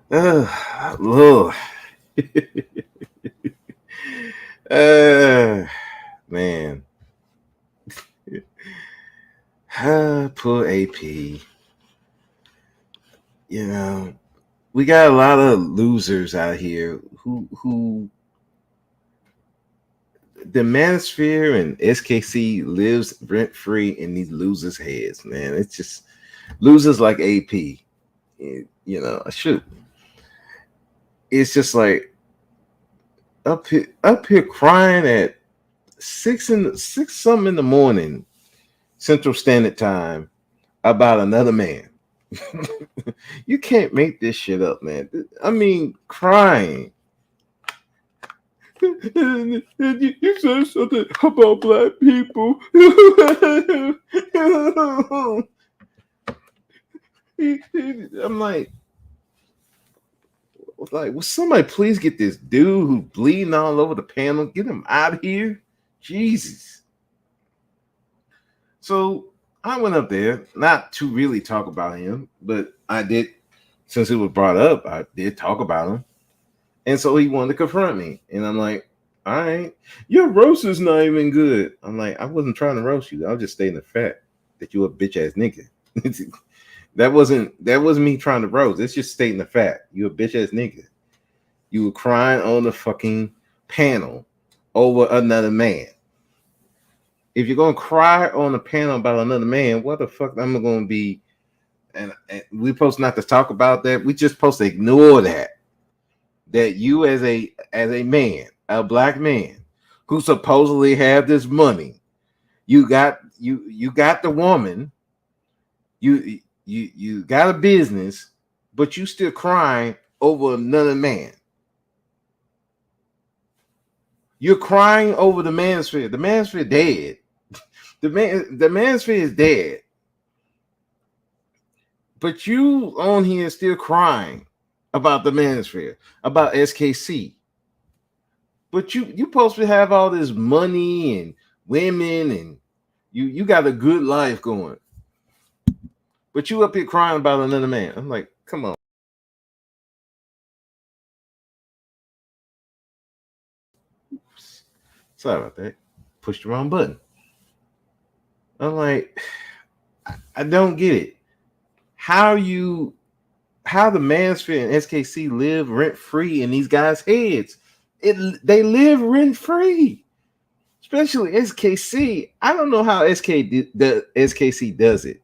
Lord. uh, man. Poor AP. You know, we got a lot of losers out here who the Manosphere and SKC lives rent free in these losers' heads, man. It's just losers like AP. Shoot. It's just like up here crying at six something in the morning Central Standard Time about another man. You can't make this shit up, man. I mean, crying. You said something about black people. I'm like, will somebody please get this dude who's bleeding all over the panel, get him out of here? Jesus. So I went up there, not to really talk about him, but I did, since it was brought up, I did talk about him. And so he wanted to confront me. And I'm like, all right, your roast is not even good. I'm like, I wasn't trying to roast you. I was just stating the fact that you a bitch ass nigga. that wasn't me trying to roast. It's just stating the fact. You a bitch ass nigga. You were crying on the fucking panel over another man. If you're gonna cry on a panel about another man, what the fuck am I gonna be? And we supposed not to talk about that. We just supposed to ignore that. That you as a man, a black man, who supposedly have this money, you got the woman, you got a business, but you still crying over another man. You're crying over the Manosphere. The Manosphere dead. The Manosphere is dead. But you on here still crying about the Manosphere, about SKC. But you supposed to have all this money and women, and you got a good life going. But you up here crying about another man. I'm like, come on. Oops. Sorry about that. Pushed the wrong button. I'm like, I don't get it. How the Manosphere and SKC live rent free in these guys' heads. They live rent free. Especially SKC. I don't know how SKC does it.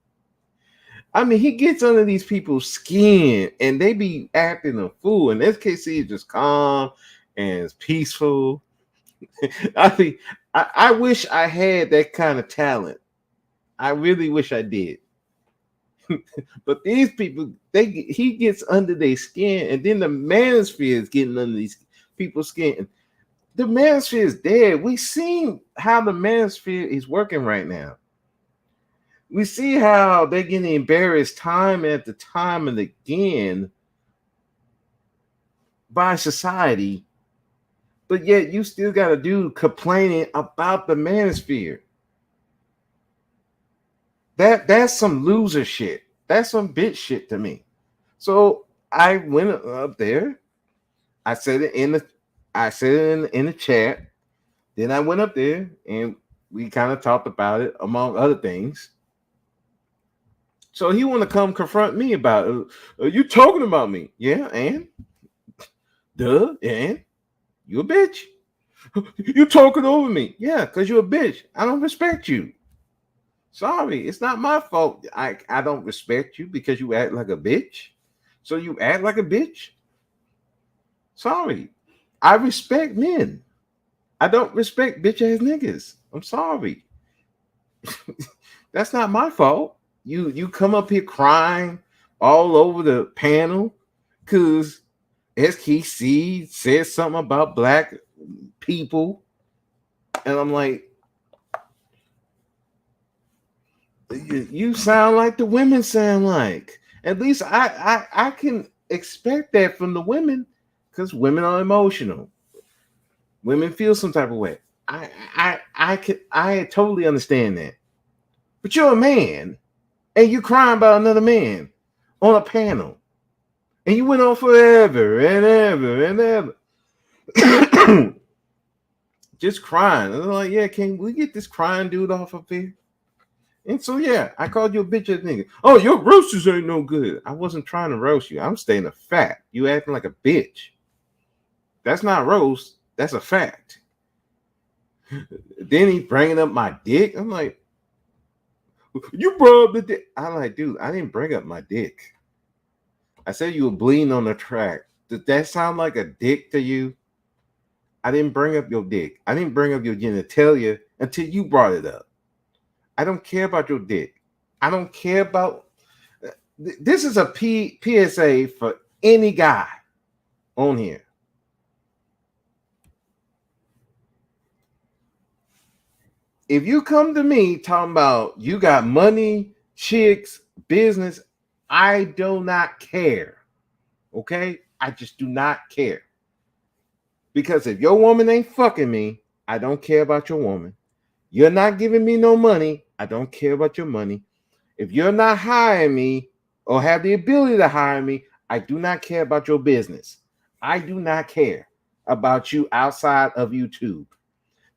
I mean, he gets under these people's skin and they be acting a fool. And SKC is just calm and it's peaceful. I wish I had that kind of talent. I really wish I did. But these people, he gets under their skin, and then the Manosphere is getting under these people's skin. The Manosphere is dead. We seen how the Manosphere is working right now. We see how they're getting embarrassed time after time and again by society, but yet you still got a dude complaining about the Manosphere. That's some loser shit. That's some bitch shit to me. So I went up there. I said it in the chat. Then I went up there and we kind of talked about it, among other things. So he want to come confront me about it. Are you talking about me? Yeah, and duh, and you a bitch. You talking over me? Yeah, because you're a bitch. I don't respect you. Sorry, it's not my fault. I don't respect you because you act like a bitch. So you act like a bitch? Sorry. I respect men. I don't respect bitch ass niggas. I'm sorry. That's not my fault. You come up here crying all over the panel because SKC said something about black people. And I'm like, you sound like the women sound like. At least I can expect that from the women because women are emotional. Women feel some type of way. I totally understand that. But you're a man and you're crying about another man on a panel. And you went on forever and ever and ever. Just crying. And I'm like, yeah, can we get this crying dude off of here? And so, yeah, I called you a bitch ass nigga. Oh, your roasters ain't no good. I wasn't trying to roast you. I'm stating a fact. You acting like a bitch. That's not roast. That's a fact. Then he bringing up my dick. I'm like, you brought up the dick. I'm like, dude, I didn't bring up my dick. I said you were bleeding on the track. Did that sound like a dick to you? I didn't bring up your dick. I didn't bring up your genitalia until you brought it up. I don't care about your dick. I don't care about. This is a PSA for any guy on here. If you come to me talking about you got money, chicks, business, I do not care. Okay? I just do not care. Because if your woman ain't fucking me, I don't care about your woman. You're not giving me no money, I don't care about your money. If you're not hiring me or have the ability to hire me, I do not care about your business. I do not care about you outside of YouTube.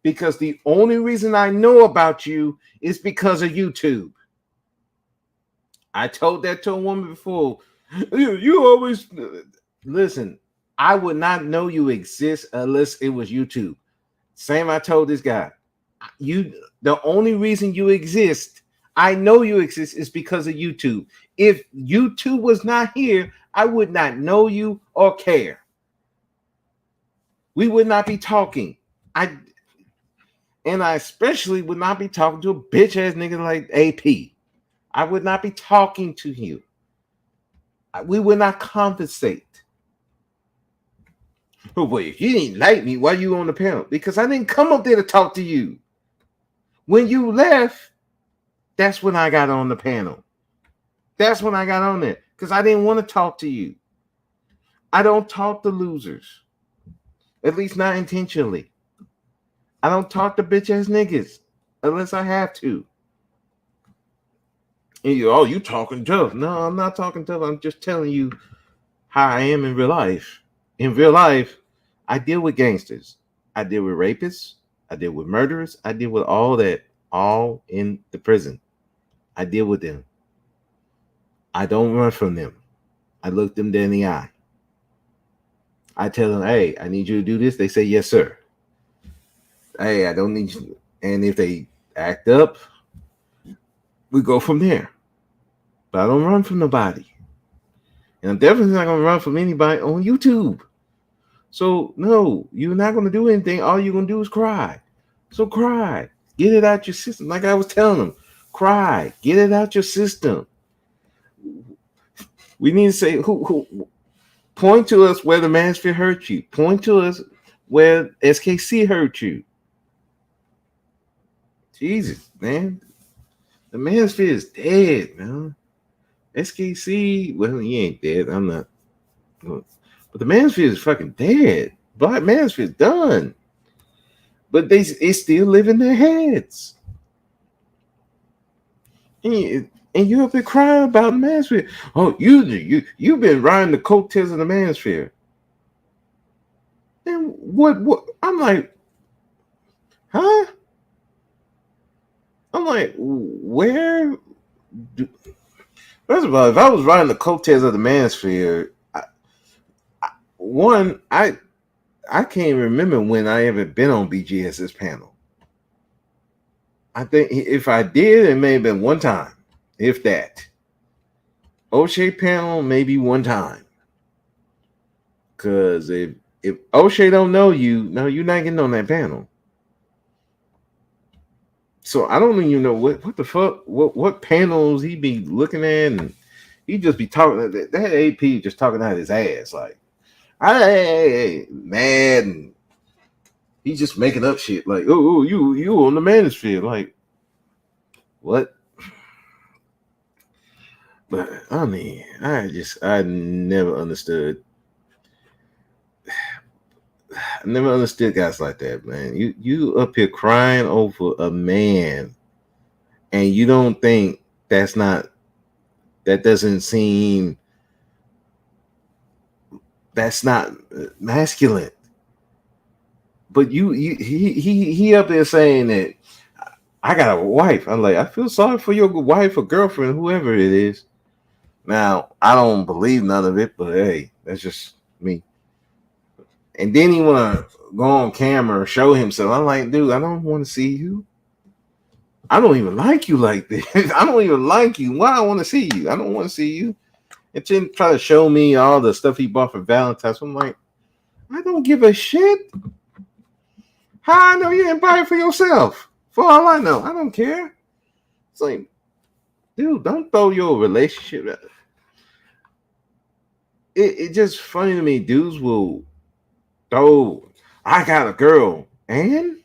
Because the only reason I know about you is because of YouTube. I told that to a woman before. You always listen. I would not know you exist unless it was YouTube. Same I told this guy. The only reason you exist, I know you exist, is because of YouTube. If YouTube was not here, I would not know you or care. We would not be talking. I especially would not be talking to a bitch ass nigga like AP. I would not be talking to you. We would not compensate. Oh boy, if you didn't like me, why you on the panel? Because I didn't come up there to talk to you. When you left, that's when I got on the panel. That's when I got on there. Because I didn't want to talk to you. I don't talk to losers. At least not intentionally. I don't talk to bitch ass niggas unless I have to. And you talking tough. No, I'm not talking tough. I'm just telling you how I am in real life. In real life, I deal with gangsters. I deal with rapists. I deal with murderers. I deal with all that, all in the prison. I deal with them. I don't run from them. I look them dead in the eye. I tell them, hey, I need you to do this. They say, yes, sir. Hey, I don't need you. And if they act up, we go from there. But I don't run from nobody. And I'm definitely not going to run from anybody on YouTube. So, no, you're not going to do anything. All you're going to do is cry. So cry. Get it out your system. Like I was telling them, cry. Get it out your system. We need to say, who point to us where the Manosphere hurt you. Point to us where SKC hurt you. Jesus, man. The Manosphere is dead, man. SKC, well, he ain't dead. I'm not. But the Manosphere is fucking dead. Black Manosphere is done. But they still live in their heads. And you up there crying about the Manosphere. Oh, you've been riding the coattails of the Manosphere. And what? I'm like, huh? I'm like, where? First of all, if I was riding the coattails of the Manosphere, I can't remember when I ever been on BGS's panel. I think if I did, it may have been one time, if that. O'Shea panel, maybe one time. Because if O'Shea don't know you, no, you're not getting on that panel. So I don't even know what the fuck, what panels he be looking at, and he just be talking. That AP just talking out his ass, like, hey, mad, and he's just making up shit, like, oh, you on the Manosphere, like, what? But I mean, I never understood. I never understood guys like that, man. You up here crying over a man, and you don't think that doesn't seem That's not masculine. But he up there saying that I got a wife. I'm like, I feel sorry for your wife or girlfriend, whoever it is. Now, I don't believe none of it, but hey, that's just me. And then he wanna go on camera and show himself. I'm like, dude, I don't want to see you. I don't even like you like this. I don't even like you. Why I want to see you? I don't want to see you. And then try to show me all the stuff he bought for Valentine's. I'm like, I don't give a shit. How I know you didn't buy it for yourself? For all I know, I don't care. It's like, dude, don't throw your relationship. It's just funny to me. Dudes will throw. I got a girl, and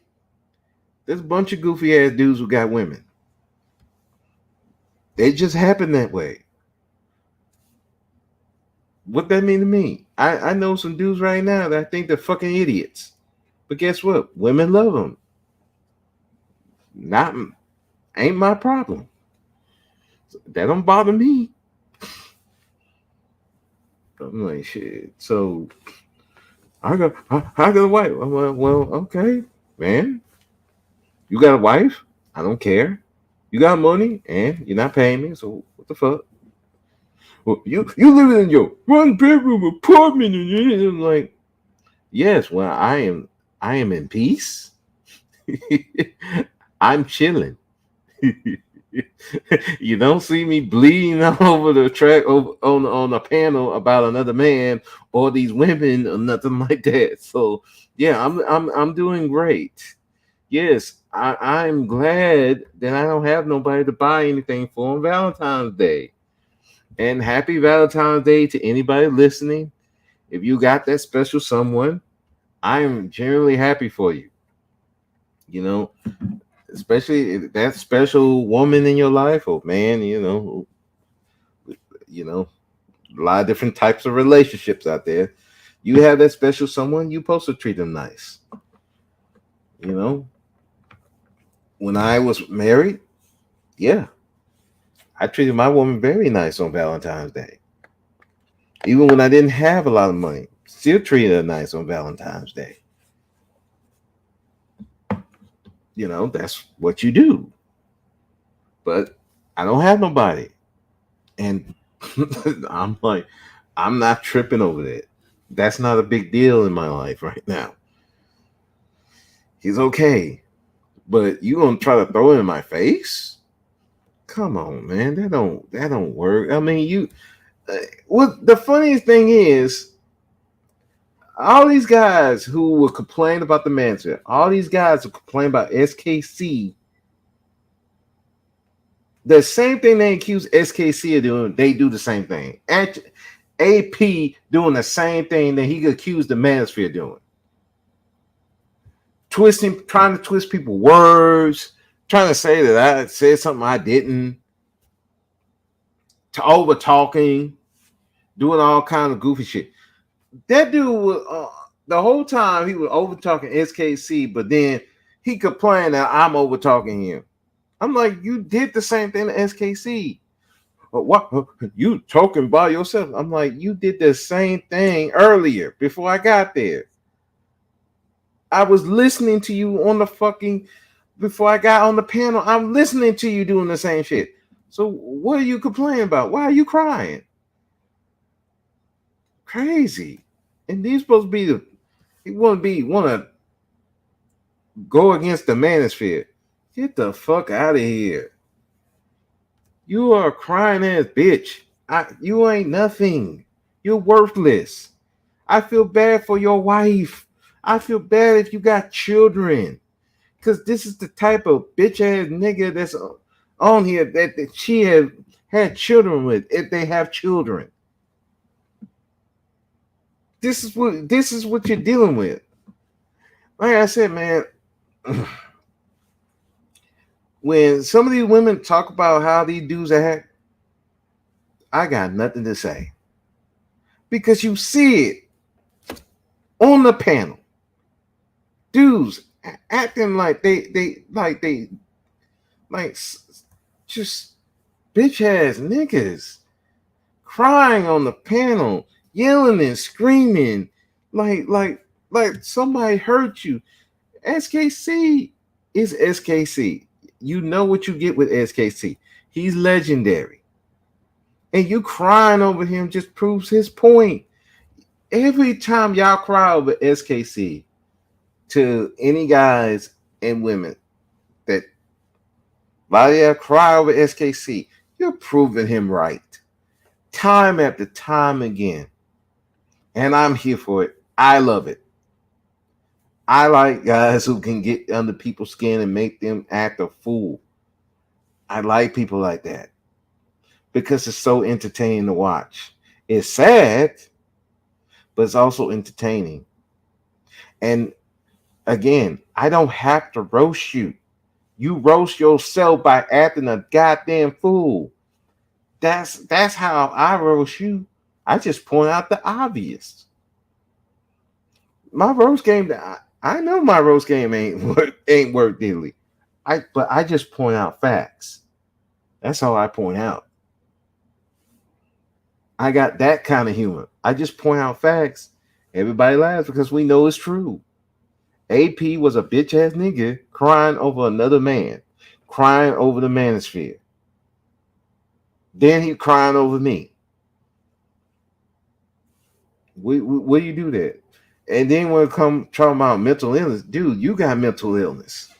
there's a bunch of goofy ass dudes who got women. It just happened that way. What that mean to me? I know some dudes right now that I think they're fucking idiots. But guess what? Women love them. Not ain't my problem. That don't bother me. I'm like shit. So I got a wife. I'm like, well, okay, man. You got a wife? I don't care. You got money and you're not paying me. So what the fuck? Well, you live in your one bedroom apartment, and I'm like, yes. Well, I am in peace. I'm chilling. You don't see me bleeding all over the track on a panel about another man or these women or nothing like that. So yeah, I'm doing great. Yes, I'm glad that I don't have nobody to buy anything for on Valentine's Day. And happy Valentine's Day to anybody listening. If you got that special someone, I am genuinely happy for you. You know, especially that special woman in your life or man, you know, a lot of different types of relationships out there. You have that special someone, you supposed to treat them nice. You know, when I was married, yeah, I treated my woman very nice on Valentine's Day. Even when I didn't have a lot of money, still treated her nice on Valentine's Day. That's what you do. But I don't have nobody. And I'm like, I'm not tripping over that. That's not a big deal in my life right now. He's okay. But you gonna try to throw it in my face? Come on, man. That don't work. I mean, what the funniest thing is, all these guys who will complain about the manager, all these guys who complain about SKC, the same thing they accuse SKC of doing, they do the same thing. And AP doing the same thing that he accused the Manosphere doing. Trying to twist people's words, trying to say that I said something I didn't, to over talking, doing all kind of goofy shit. That dude was the whole time he was over talking SKC, but then he complained that I'm over talking him. I'm like, you did the same thing to SKC. What you talking by yourself? I'm like, you did the same thing earlier before I got there. I was listening to you on the fucking before I got on the panel. I'm listening to you doing the same shit. So what are you complaining about? Why are you crying? Crazy. And these supposed to be you want to go against the manosphere. Get the fuck out of here. You are a crying ass bitch. You ain't nothing. You're worthless. I feel bad for your wife. I feel bad if you got children. Because this is the type of bitch ass nigga that's on here that she have had children with, if they have children. This is what you're dealing with. Like I said, man, when some of these women talk about how these dudes act, I got nothing to say. Because you see it on the panel. Dudes acting like they just bitch ass niggas crying on the panel, yelling and screaming like somebody hurt you. SKC is SKC. You know what you get with SKC. He's legendary. And you crying over him just proves his point. Every time y'all cry over SKC to any guys and women that while you cry over SKC, you're proving him right. Time after time again. And I'm here for it. I love it. I like guys who can get under people's skin and make them act a fool. I like people like that because it's so entertaining to watch. It's sad, but it's also entertaining. And again, I don't have to roast you. You roast yourself by acting a goddamn fool. That's how I roast you. I just point out the obvious. My roast game, I know my roast game ain't worth dearly. But I just point out facts. That's all I point out. I got that kind of humor. I just point out facts. Everybody laughs because we know it's true. AP was a bitch ass nigga crying over another man, crying over the Manosphere. Then he crying over me. Where you do that? And then when it come talking about mental illness, dude, you got mental illness.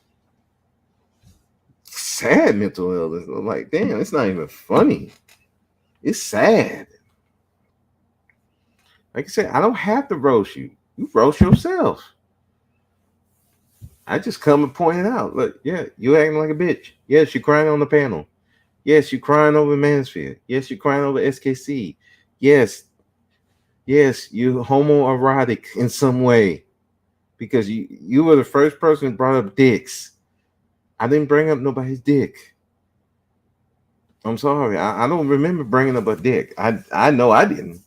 Sad mental illness. I'm like, damn, it's not even funny. It's sad. Like I said, I don't have to roast you. You roast yourself. I just come and point it out. Look, yeah, you acting like a bitch. Yes, you're crying on the panel. Yes, you're crying over Manosphere. Yes, you're crying over SKC. Yes, you're homoerotic in some way because you were the first person who brought up dicks. I didn't bring up nobody's dick. I'm sorry. I don't remember bringing up a dick. I know I didn't.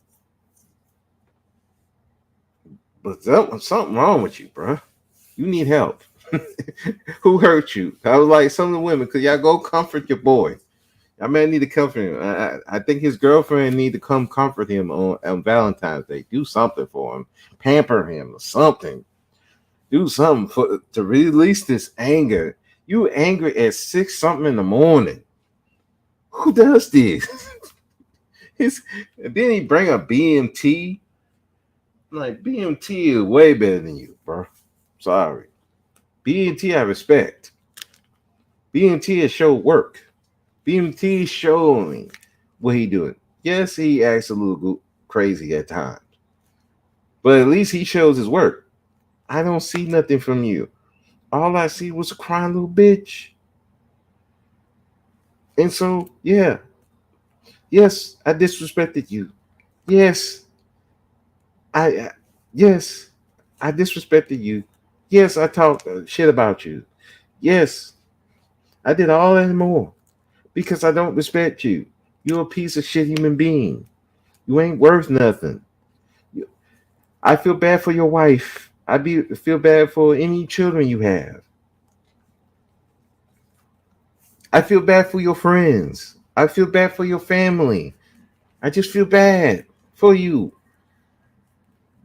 But something wrong with you, bro. You need help. Who hurt you? I was like, some of the women, could y'all go comfort your boy? I may need to comfort him. I think his girlfriend need to come comfort him on Valentine's Day. Do something for him. Pamper him or something. Do something to release this anger. You angry at 6 something in the morning. Who does this? And then he bring up BMT. Like, BMT is way better than you, bro. Sorry. BMT I respect. BMT has showed work. BMT showing what he doing. Yes, he acts a little crazy at times. But at least he shows his work. I don't see nothing from you. All I see was a crying little bitch. And so, yeah. Yes, I disrespected you. Yes. I disrespected you. Yes, I talked shit about you. Yes, I did all that and more because I don't respect you. You're a piece of shit human being. You ain't worth nothing. I feel bad for your wife. Feel bad for any children you have. I feel bad for your friends. I feel bad for your family. I just feel bad for you.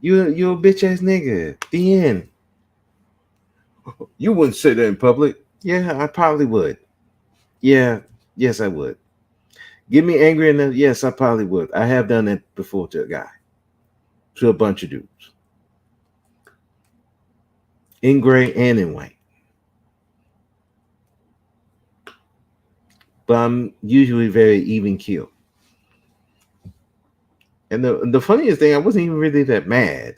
You're a bitch ass nigga. The end. You wouldn't say that in public. Yeah, I probably would. Yeah, yes, I would. Get me angry enough? Yes, I probably would. I have done that before to a guy, to a bunch of dudes, in gray and in white. But I'm usually very even keel. And the funniest thing, I wasn't even really that mad,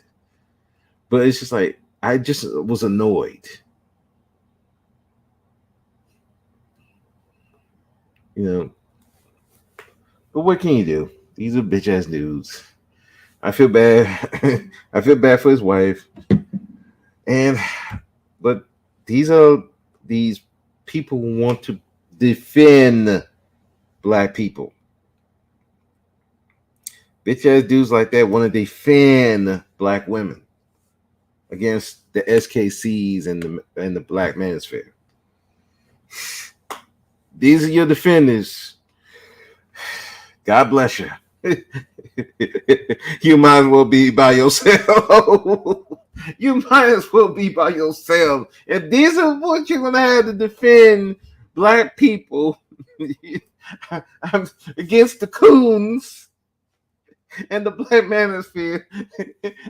but it's just like I just was annoyed. You know, but what can you do? These are bitch ass dudes. I feel bad. I feel bad for his wife. But these people who want to defend black people. Bitch ass dudes like that want to defend black women against the SKCs and the Black Manosphere. These are your defenders. God bless you. You might as well be by yourself. You might as well be by yourself. If these are what you're gonna have to defend black people against the coons and the black manosphere,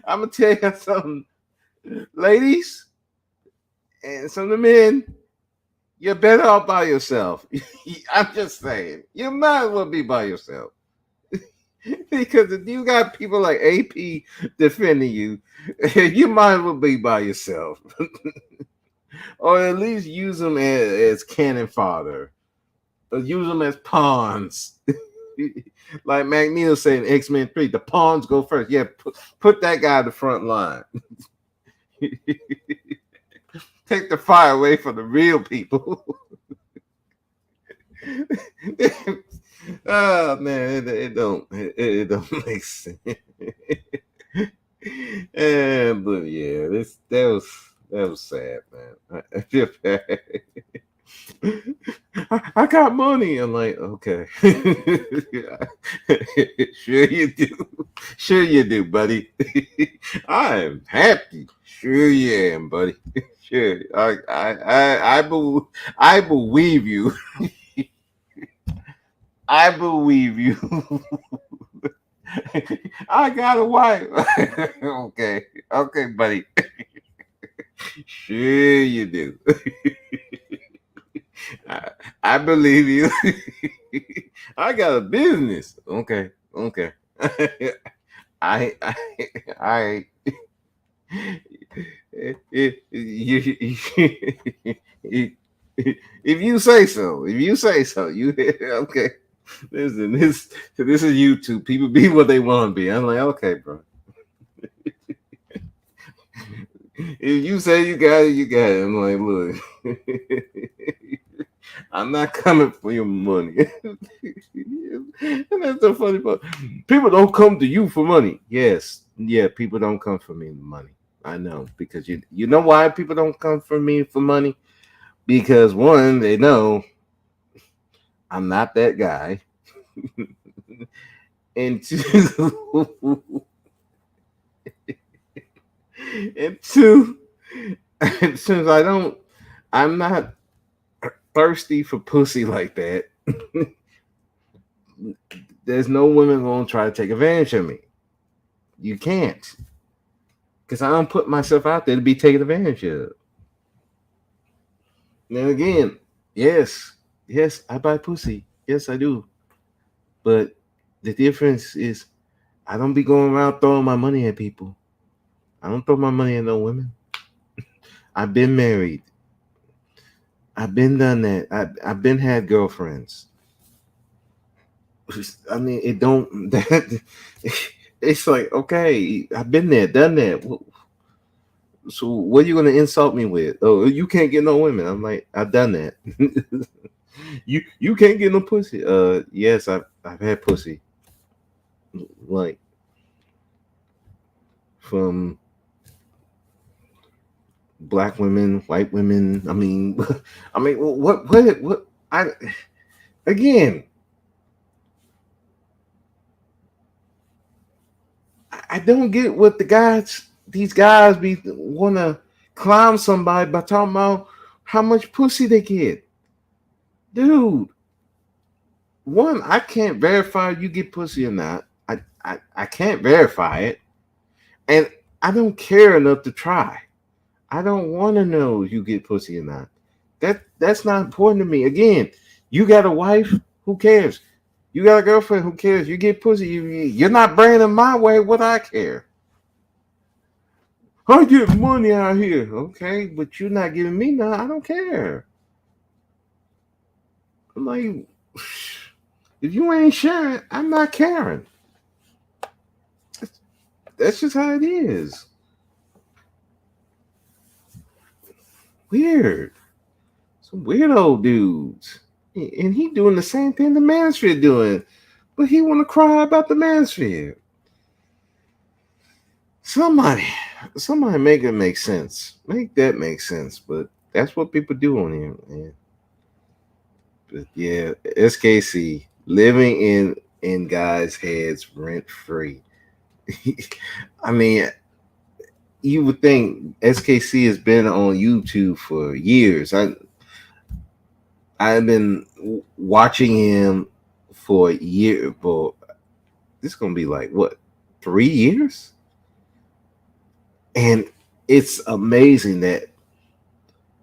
I'm gonna tell you something, ladies, and some of the men. You're better off by yourself. I'm just saying. You might as well be by yourself. Because if you got people like AP defending you, you might as well be by yourself. Or at least use them as cannon fodder. Or use them as pawns. Like Magneto said in X-Men 3, the pawns go first. Yeah, put that guy at the front line. Take the fire away from the real people. Oh man, it don't make sense. But yeah, that was sad, man. I feel bad. I got money. I'm like, okay. Sure you do. Sure you do, buddy. I'm happy. Sure you am, buddy. Sure. I believe you. I believe you. I got a wife. Okay. Okay, buddy. Sure you do. I believe you. I got a business. Okay. Okay. I if you say so, you okay. Listen, this is YouTube. People be what they want to be. I'm like, okay, bro. If you say you got it, you got it. I'm like, look, I'm not coming for your money. And that's the funny part. People don't come to you for money. Yes, yeah, people don't come for me for money. I know, because you know why people don't come for me for money? Because one, they know I'm not that guy. And two, and two, and since I'm not thirsty for pussy like that. There's no women gonna try to take advantage of me. You can't, because I don't put myself out there to be taken advantage of. Now again, yes, I buy pussy. Yes, I do. But the difference is, I don't be going around throwing my money at people. I don't throw my money at no women. I've been married. I've been done that. I've been had girlfriends. I mean, it don't. It's like, okay, I've been there, done that. So what are you gonna insult me with? Oh, you can't get no women. I'm like, I've done that. You can't get no pussy. Yes, I've had pussy. Like from black women, white women. I mean, what? I again. I don't get what these guys be want to clown somebody by talking about how much pussy they get. Dude, one, I can't verify you get pussy or not. I can't verify it. And I don't care enough to try. I don't want to know if you get pussy or not. That's not important to me. Again, you got a wife, who cares? You got a girlfriend, who cares? You get pussy, you're not bringing them my way. What I care? I get money out here, okay, but you're not giving me none. I don't care. I'm like, if you ain't sharing, I'm not caring. That's just how it is. Weird. Some weirdo dudes. And he doing the same thing the Manosphere doing. But he want to cry about the Manosphere. Somebody make it make sense. Make that make sense. But that's what people do on here, man. But yeah, SKC living in in guys' heads rent free. I mean, you would think SKC has been on YouTube for years. I've been watching him for a year. But this is gonna be like what, 3 years? And it's amazing that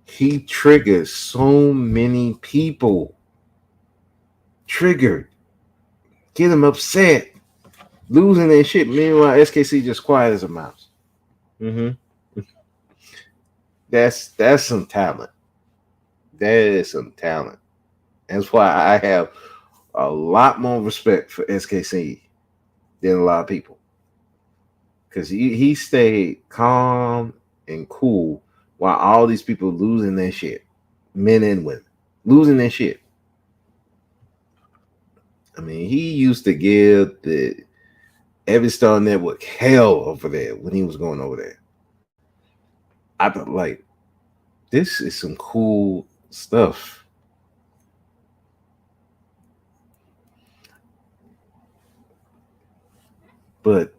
he triggers so many people. Triggered, get them upset, losing their shit. Meanwhile, SKC just quiet as a mouse. Mm-hmm. That's some talent. That is some talent. That's why I have a lot more respect for SKC than a lot of people, because he stayed calm and cool while all these people losing their shit, men and women losing their shit. I mean, he used to give the Every Star Network hell over there when he was going over there. I thought, like, this is some cool stuff. But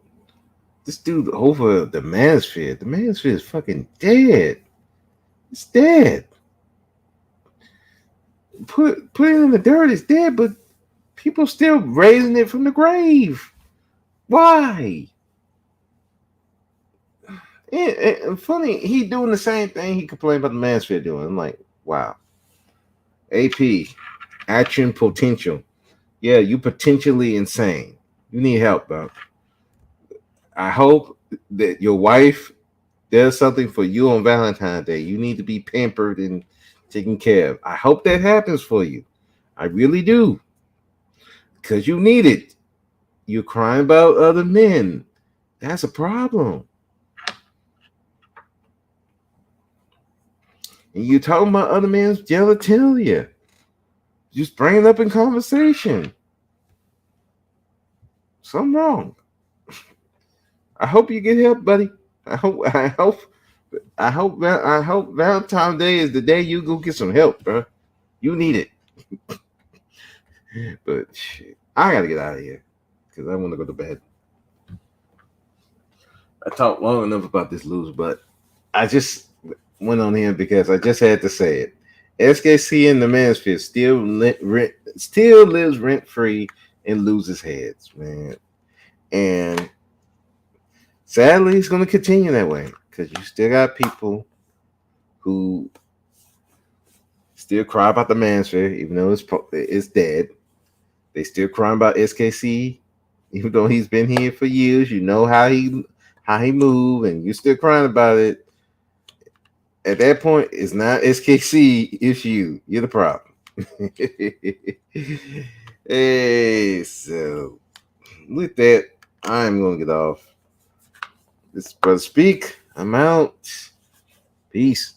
this dude over the Manosphere is fucking dead. It's dead. Put it in the dirt, it's dead, but people still raising it from the grave. Why? And funny, he doing the same thing he complained about the Manosphere doing. I'm like, wow. AP, action potential. Yeah, you potentially insane. You need help, bro. I hope that your wife does something for you on Valentine's Day. You need to be pampered and taken care of. I hope that happens for you. I really do. Because you need it. You're crying about other men. That's a problem. And you're talking about other men's genitalia. Just bring it up in conversation. Something wrong. I hope you get help, buddy. I hope Valentine's Day is the day you go get some help, bro. You need it. But shit, I gotta get out of here because I want to go to bed. I talked long enough about this lose, but I just went on here because I just had to say it. SKC and The Manosphere still lives rent free and loses heads, man. And sadly, it's going to continue that way because you still got people who still cry about the Manosphere, even though it's dead. They still crying about SKC, even though he's been here for years. You know how he move, and you're still crying about it. At that point, it's not SKC, it's you. You're the problem. Hey, so with that, I'm gonna get off. This is Brother Speak. I'm out. Peace.